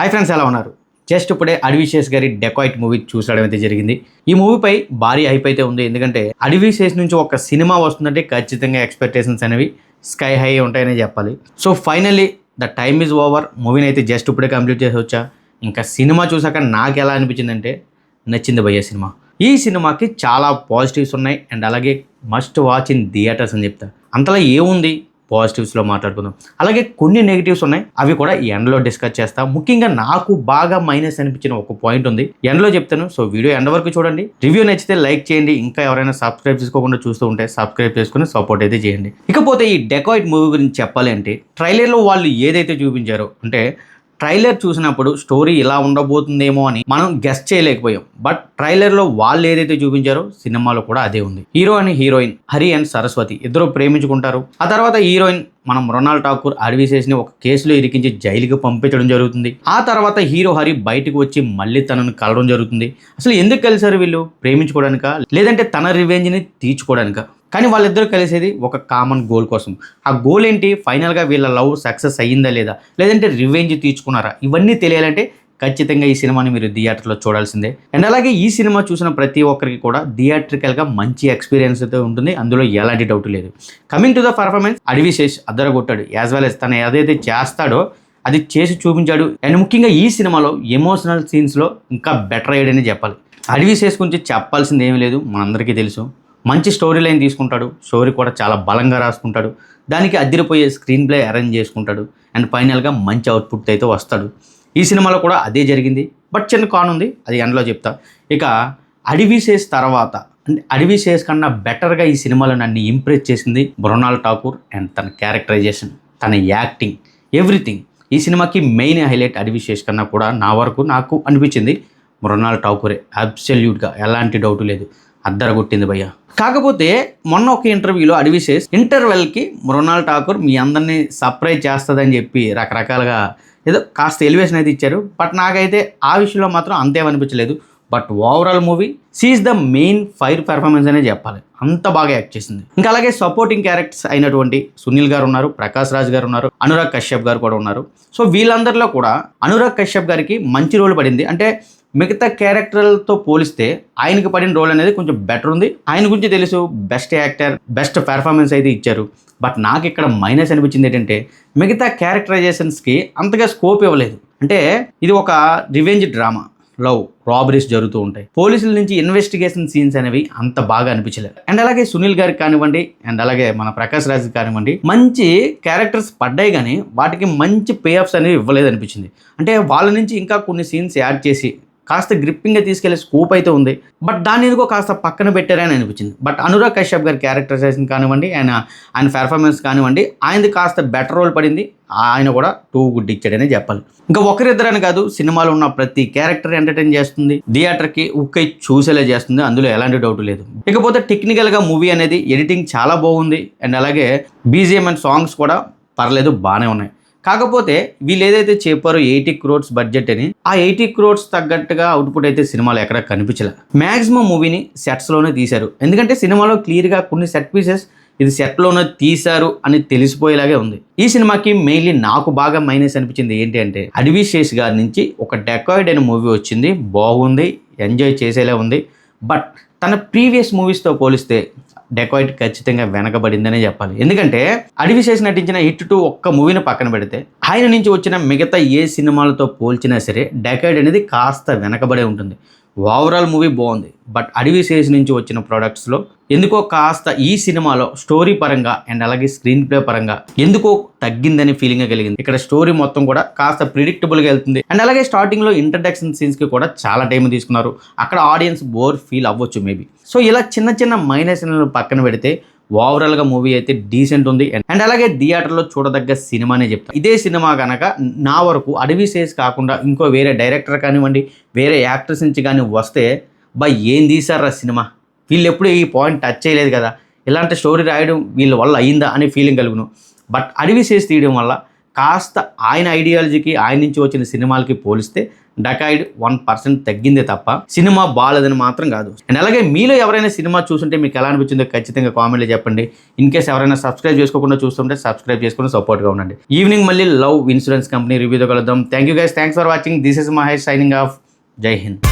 Hi friends, ఎలా ఉన్నారు? Just ఇప్పుడే అడవిశేష్ గారి డెకాయిట్ మూవీ చూసడం అయితే జరిగింది. ఈ మూవీపై భారీ హైప్ అయితే ఉంది. ఎందుకంటే అడవిశేష్ నుంచి ఒక సినిమా వస్తుందంటే ఖచ్చితంగా ఎక్స్పెక్టేషన్స్ అనేవి స్కై హై ఉంటాయని చెప్పాలి. So finally the time is over. మూవీని అయితే జస్ట్ ఇప్పుడే కంప్లీట్ చేసి వచ్చా. ఇంకా సినిమా చూసాక నాకు ఎలా అనిపించిందంటే నచ్చింది భయ్య సినిమా. ఈ సినిమాకి చాలా పాజిటివ్స్ ఉన్నాయి అండ్ అలాగే మస్ట్ వాచ్ ఇన్ థియేటర్స్ అని చెప్తా. అంతలా ఏముంది, పాజిటివ్స్లో మాట్లాడుకుందాం. అలాగే కొన్ని నెగిటివ్స్ ఉన్నాయి, అవి కూడా ఎండ్లో డిస్కస్ చేస్తా. ముఖ్యంగా నాకు బాగా మైనస్ అనిపించిన ఒక పాయింట్ ఉంది, ఎండ్లో చెప్తాను. సో వీడియో ఎండ్ వరకు చూడండి. రివ్యూ నచ్చితే లైక్ చేయండి. ఇంకా ఎవరైనా సబ్స్క్రైబ్ చేసుకోకుండా చూస్తూ ఉంటే సబ్స్క్రైబ్ చేసుకుని సపోర్ట్ అయితే చేయండి. ఇకపోతే ఈ డెకాయిట్ మూవీ గురించి చెప్పాలి అంటే ట్రైలర్లో వాళ్ళు ఏదైతే చూపించారో, అంటే ట్రైలర్ చూసినప్పుడు స్టోరీ ఇలా ఉండబోతుందేమో అని మనం గెస్ చేయలేకపోయాం. బట్ ట్రైలర్లో వాళ్ళు ఏదైతే చూపించారో సినిమాలో కూడా అదే ఉంది. Hero and heroine Hari and Saraswati ఇద్దరు ప్రేమించుకుంటారు. ఆ తర్వాత హీరోయిన్ మనం మృణాల్ ఠాకూర్ అడవిశేష్ని ఒక కేసులో ఇరికించి జైలుకి పంపించడం జరుగుతుంది. ఆ తర్వాత హీరో హరి బయటకు వచ్చి మళ్ళీ తనను కలవడం జరుగుతుంది. అసలు ఎందుకు కలిసారు వీళ్ళు? ప్రేమించుకోవడానిక, లేదంటే తన రివెంజ్ని తీర్చుకోవడానిక? కానీ వాళ్ళిద్దరూ కలిసేది ఒక కామన్ గోల్ కోసం. ఆ గోల్ ఏంటి? ఫైనల్గా వీళ్ళ లవ్ సక్సెస్ అయ్యిందా లేదా, లేదంటే రివెంజ్ తీర్చుకున్నారా? ఇవన్నీ తెలియాలంటే ఖచ్చితంగా ఈ సినిమాని మీరు థియేటర్లో చూడాల్సిందే. అండ్ అలాగే ఈ సినిమా చూసిన ప్రతి ఒక్కరికి కూడా థియేట్రికల్గా మంచి ఎక్స్పీరియన్స్ అయితే ఉంటుంది, అందులో ఎలాంటి డౌట్ లేదు. Coming to the performance, Adivi Sesh అద్దరగొట్టాడు. As well yes తను ఏదైతే చేస్తాడో అది చేసి చూపించాడు. అండ్ ముఖ్యంగా ఈ సినిమాలో ఎమోషనల్ సీన్స్లో ఇంకా బెటర్ అయ్యాడని చెప్పాలి. అడవిశేష్ గురించి చెప్పాల్సింది ఏమీ లేదు, మనందరికీ తెలుసు. మంచి స్టోరీ లైన్ తీసుకుంటాడు, స్టోరీ కూడా చాలా బలంగా రాసుకుంటాడు, దానికి అదిరిపోయే స్క్రీన్ ప్లే అరేంజ్ చేసుకుంటాడు అండ్ ఫైనల్గా మంచి అవుట్పుట్ అయితే వస్తాడు. ఈ సినిమాలో కూడా అదే జరిగింది. బట్ చిన్న కాన్ ఉంది, అది ఎండ్లో చెప్తా. ఇక అడవిశేష్ తర్వాత, అంటే అడవిశేష్ కన్నా బెటర్గా ఈ సినిమాలో నన్ను ఇంప్రెస్ చేసింది మృణాల్ ఠాకూర్ అండ్ తన క్యారెక్టరైజేషన్, తన యాక్టింగ్, ఎవ్రీథింగ్. ఈ సినిమాకి మెయిన్ హైలైట్ అడవిశేష్ కన్నా కూడా నా వరకు నాకు అనిపించింది మృణాల్ ఠాకూరే. అబ్సల్యూట్గా ఎలాంటి డౌట్ లేదు, అద్దరగొట్టింది భయ్య. కాకపోతే మొన్న ఒక ఇంటర్వ్యూలో అడవిశేష్ ఇంటర్వెల్కి మృణాల్ ఠాకూర్ మీ అందరినీ సర్ప్రైజ్ చేస్తుందని చెప్పి రకరకాలుగా ఏదో కాస్త ఎలివేషన్ అయితే ఇచ్చారు. బట్ నాకైతే ఆ విషయంలో మాత్రం అంతేమనిపించలేదు. But overall movie seize the main fire performance అనే చెప్పాలి, అంత బాగా యాక్ట్ చేసింది. ఇంకా అలాగే సపోర్టింగ్ క్యారెక్టర్స్ అయినటువంటి సునీల్ గారు ఉన్నారు, ప్రకాష్ రాజ్ గారు ఉన్నారు, అనురాగ్ కశ్యప్ గారు కూడా ఉన్నారు. సో వీళ్ళందరిలో కూడా అనురాగ్ కశ్యప్ గారికి మంచి రోల్ పడింది. అంటే మిగతా క్యారెక్టర్లతో పోలిస్తే ఆయనకి పడిన రోల్ అనేది కొంచెం బెటర్ ఉంది. ఆయన గురించి తెలుసు, బెస్ట్ యాక్టర్, బెస్ట్ పెర్ఫార్మెన్స్ అయితే ఇచ్చారు. బట్ నాకు ఇక్కడ మైనస్ అనిపించింది ఏంటంటే మిగతా క్యారెక్టరైజేషన్స్కి అంతగా స్కోప్ ఇవ్వలేదు. అంటే ఇది ఒక రివెంజ్ డ్రామా, లవ్, రాబరీస్ జరుగుతూ ఉంటాయి. పోలీసుల నుంచి ఇన్వెస్టిగేషన్ సీన్స్ అనేవి అంత బాగా అనిపించలేదు. అండ్ అలాగే సునీల్ గారికి కానివ్వండి అండ్ అలాగే మన ప్రకాష్ రాజ్ కానివ్వండి మంచి క్యారెక్టర్స్ పడ్డాయి, కానీ వాటికి మంచి పే ఆఫ్స్ అనేవి ఇవ్వలేదు అనిపించింది. అంటే వాళ్ళ నుంచి ఇంకా కొన్ని సీన్స్ యాడ్ చేసి కాస్త గ్రిప్పింగ్గా తీసుకెళ్లే స్కోప్ అయితే ఉంది. బట్ దాన్ని ఎందుకో కాస్త పక్కన పెట్టారని అనిపించింది. బట్ అనురాగ్ కశ్యప్ గారి క్యారెక్టరైజేషన్ కానివ్వండి ఆయన పెర్ఫార్మెన్స్ కానివ్వండి, ఆయనది కాస్త బెటర్ రోల్ పడింది. ఆయన కూడా టూ గుడ్ ఇచ్చాడనే చెప్పాలి. ఇంకా ఒకరిద్దరని కాదు, సినిమాలో ఉన్న ప్రతి క్యారెక్టర్ ఎంటర్టైన్ చేస్తుంది, థియేటర్కి ఉక్కై చూసేలా చేస్తుంది, అందులో ఎలాంటి డౌట్ లేదు. ఇకపోతే టెక్నికల్గా మూవీ అనేది ఎడిటింగ్ చాలా బాగుంది అండ్ అలాగే బీజిఎం అండ్ సాంగ్స్ కూడా పర్లేదు, బాగానే ఉన్నాయి. కాకపోతే వీళ్ళు ఏదైతే చెప్పారో 80 crores బడ్జెట్ అని, ఆ 80 crores తగ్గట్టుగా అవుట్పుట్ అయితే సినిమాలో ఎక్కడ కనిపించలే. మ్యాక్సిమం మూవీని సెట్స్లోనే తీశారు. ఎందుకంటే సినిమాలో క్లియర్గా కొన్ని సెట్ పీసెస్ ఇది సెట్లోనే తీశారు అని తెలిసిపోయేలాగే ఉంది. ఈ సినిమాకి మెయిన్లీ నాకు బాగా మైనస్ అనిపించింది ఏంటి అంటే అడవిశేష్ గారి నుంచి ఒక డెకాయిడ్ అనే మూవీ వచ్చింది, బాగుంది, ఎంజాయ్ చేసేలా ఉంది. బట్ తన ప్రీవియస్ మూవీస్తో పోలిస్తే డెకాయిట్ ఖచ్చితంగా వెనకబడిందనే చెప్పాలి. ఎందుకంటే అడవిశేష్ నటించిన హిట్ 2 ఒక్క మూవీని పక్కన పెడితే ఆయన నుంచి వచ్చిన మిగతా ఏ సినిమాలతో పోల్చినా సరే డెకాయిడ్ అనేది కాస్త వెనకబడే ఉంటుంది. ఓవరాల్ మూవీ బాగుంది, బట్ అడవిశేష్ నుంచి వచ్చిన ప్రోడక్ట్స్లో ఎందుకో కాస్త ఈ సినిమాలో స్టోరీ పరంగా అండ్ అలాగే స్క్రీన్ ప్లే పరంగా ఎందుకో తగ్గిందని ఫీలింగ్ కలిగింది. ఇక్కడ స్టోరీ మొత్తం కూడా కాస్త ప్రిడిక్టబుల్గా వెళ్తుంది అండ్ అలాగే స్టార్టింగ్లో ఇంట్రడక్షన్ సీన్స్కి కూడా చాలా టైం తీసుకున్నారు. అక్కడ ఆడియన్స్ బోర్ ఫీల్ అవ్వచ్చు మేబీ. సో ఇలా చిన్న చిన్న మైనస్ పక్కన పెడితే ఓవరాల్గా మూవీ అయితే డీసెంట్ ఉంది అండ్ అలాగే థియేటర్లో చూడదగ్గ సినిమానే చెప్తాను. ఇదే సినిమా కనుక నా వరకు అడవిశేష్ కాకుండా ఇంకో వేరే డైరెక్టర్ కానివ్వండి, వేరే యాక్టర్స్ నుంచి కానీ వస్తే ఏం తీశారా సినిమా, వీళ్ళు ఎప్పుడు ఈ పాయింట్ టచ్ చేయలేదు కదా, ఇలాంటి స్టోరీ రాయడం వీళ్ళ వల్ల అయిందా అనే ఫీలింగ్ కలుగును. బట్ అడవిశేష్ తీయడం వల్ల కాస్త ఆయన ఐడియాలజీకి ఆయన నుంచి వచ్చిన సినిమాలకి పోలిస్తే డకాయిడ్ 1% తగ్గిందే తప్ప సినిమా బాగాలేదని మాత్రం కాదు. అండ్ అలాగే మీలో ఎవరైనా సినిమా చూస్తుంటే మీకు ఎలా అనిపించిందో ఖచ్చితంగా కామెంట్లో చెప్పండి. ఇన్ కేస్ ఎవరైనా సబ్స్క్రైబ్ చేసుకోకుండా చూస్తుంటే సబ్స్క్రైబ్ చేసుకుని సపోర్ట్గా ఉండండి. ఈవినింగ్ మళ్ళీ లవ్ ఇన్సూరెన్స్ కంపెనీ రివ్యూతో కలుద్దాం. Thank you guys, thanks for watching. This is Mahesh signing off. జై హింద్.